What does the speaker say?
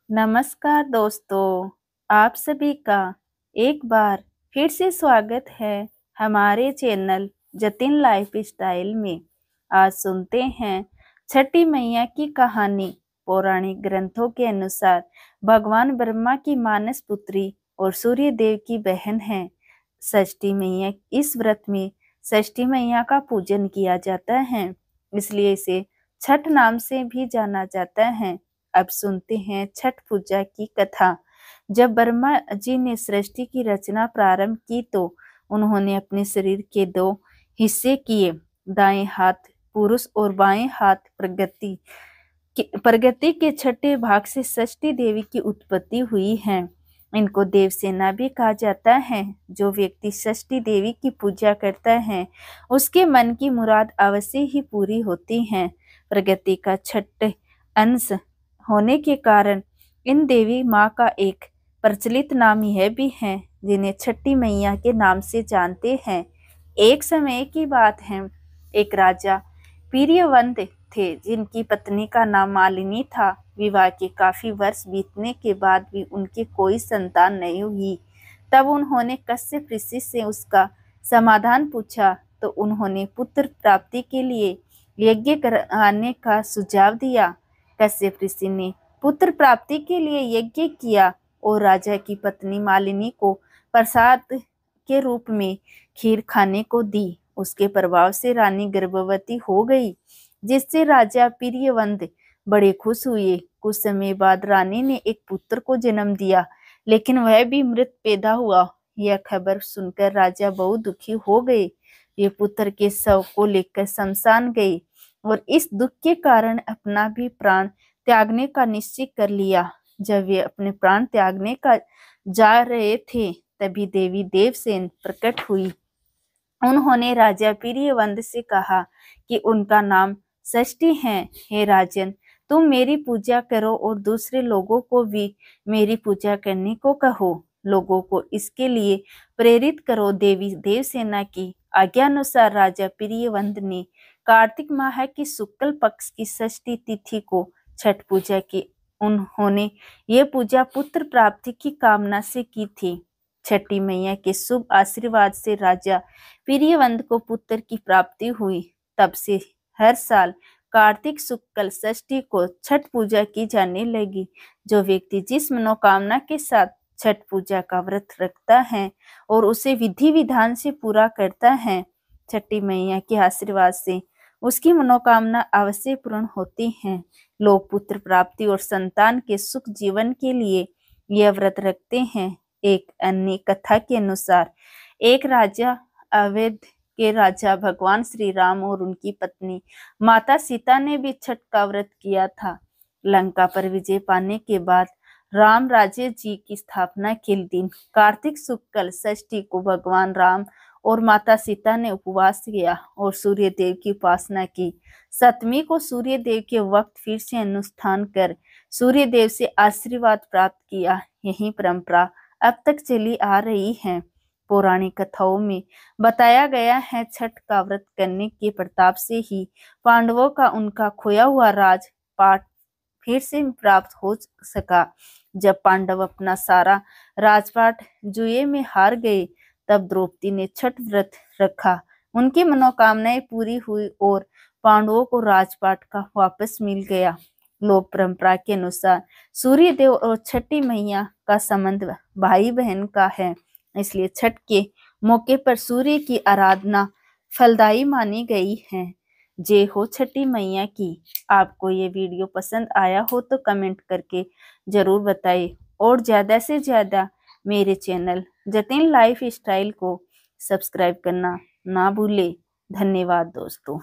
नमस्कार दोस्तों, आप सभी का एक बार फिर से स्वागत है हमारे चैनल जतिन लाइफ स्टाइल में। आज सुनते हैं छठी मैया की कहानी। पौराणिक ग्रंथों के अनुसार भगवान ब्रह्मा की मानस पुत्री और सूर्य देव की बहन है षष्ठी मैया। इस व्रत में षष्ठी मैया का पूजन किया जाता है, इसलिए इसे छठ नाम से भी जाना जाता है। अब सुनते हैं छठ पूजा की कथा। जब ब्रह्मा जी ने सृष्टि की रचना प्रारंभ की तो उन्होंने अपने शरीर के दो हिस्से किए, दाएं हाथ पुरुष और बाएं हाथ प्रगति। प्रगति के छठे भाग से षष्ठी देवी की उत्पत्ति हुई है। इनको देवसेना भी कहा जाता है। जो व्यक्ति षष्ठी देवी की पूजा करता है उसके मन की मुराद अवश्य ही पूरी होती है। प्रगति का छठ अंश होने के कारण इन देवी माँ का एक प्रचलित नाम यह भी है, जिन्हें छठी मैया के नाम से जानते हैं। एक समय की बात है, एक राजा प्रियवंत थे जिनकी पत्नी का नाम मालिनी था। विवाह के काफी वर्ष बीतने के बाद भी उनके कोई संतान नहीं हुई। तब उन्होंने कश्यप ऋषि से उसका समाधान पूछा तो उन्होंने पुत्र प्राप्ति के लिए यज्ञ कराने का सुझाव दिया। कश्यप ऋषि ने पुत्र प्राप्ति के लिए यज्ञ किया और राजा की पत्नी मालिनी को प्रसाद के रूप में खीर खाने को दी। उसके प्रभाव से रानी गर्भवती हो गई, जिससे राजा प्रियवंत बड़े खुश हुए। कुछ समय बाद रानी ने एक पुत्र को जन्म दिया, लेकिन वह भी मृत पैदा हुआ। यह खबर सुनकर राजा बहुत दुखी हो गए। ये पुत्र के शव को लेकर शमशान गए और इस दुख के कारण अपना भी प्राण त्यागने का निश्चय कर लिया। जब वे अपने प्राण त्यागने का जा रहे थे तभी देवी देवसेन प्रकट हुई। उन्होंने राजा प्रियवंत से कहा कि उनका नाम षष्ठी है। हे राजन, तुम मेरी पूजा करो और दूसरे लोगों को भी मेरी पूजा करने को कहो। लोगों को इसके लिए प्रेरित करो। देवी देवसेना की आज्ञानुसार राजा प्रियवंत ने कार्तिक माह की शुक्ल पक्ष की षष्ठी तिथि को छठ पूजा की। उन्होंने ये पूजा पुत्र प्राप्ति की कामना से की थी। छठी मैया के शुभ आशीर्वाद से राजा प्रियवंत को पुत्र की प्राप्ति हुई। तब से हर साल कार्तिक शुक्ल षष्ठी को छठ पूजा की जाने लगी। जो व्यक्ति जिस मनोकामना के साथ छठ पूजा का व्रत रखता है और उसे विधि विधान से पूरा करता है, छठी मैया के आशीर्वाद से उसकी मनोकामना अवश्य पूर्ण होती है। लोग पुत्र प्राप्ति और संतान के सुख जीवन के लिए यह व्रत रखते हैं। एक अन्य कथा के अनुसार एक राजा अवध के राजा भगवान श्री राम और उनकी पत्नी माता सीता ने भी छठ का व्रत किया था। लंका पर विजय पाने के बाद राम राज्य जी की स्थापना के दिन कार्तिक शुक्ल षष्ठी को भगवान राम और माता सीता ने उपवास किया और सूर्य देव की उपासना की। सप्तमी को सूर्य देव के वक्त फिर से अनुष्ठान कर सूर्य देव से आशीर्वाद प्राप्त किया। यही परंपरा अब तक चली आ रही है। पौराणिक कथाओं में बताया गया है छठ का व्रत करने के प्रताप से ही पांडवों का उनका खोया हुआ राजपाट फिर से प्राप्त हो सका। जब पांडव अपना सारा राजपाट जुए में हार गए तब द्रौपदी ने छठ व्रत रखा। उनकी मनोकामनाएं पूरी हुई और पांडवों को राजपाट का वापस मिल गया। लोक परंपरा के अनुसार सूर्य देव और छठी मैया का संबंध भाई बहन का है, इसलिए छठ के मौके पर सूर्य की आराधना फलदायी मानी गई है। जय हो छठी मैया की। आपको ये वीडियो पसंद आया हो तो कमेंट करके जरूर बताइए और ज्यादा से ज्यादा मेरे चैनल जतिन लाइफ स्टाइल को सब्सक्राइब करना ना भूले। धन्यवाद दोस्तों।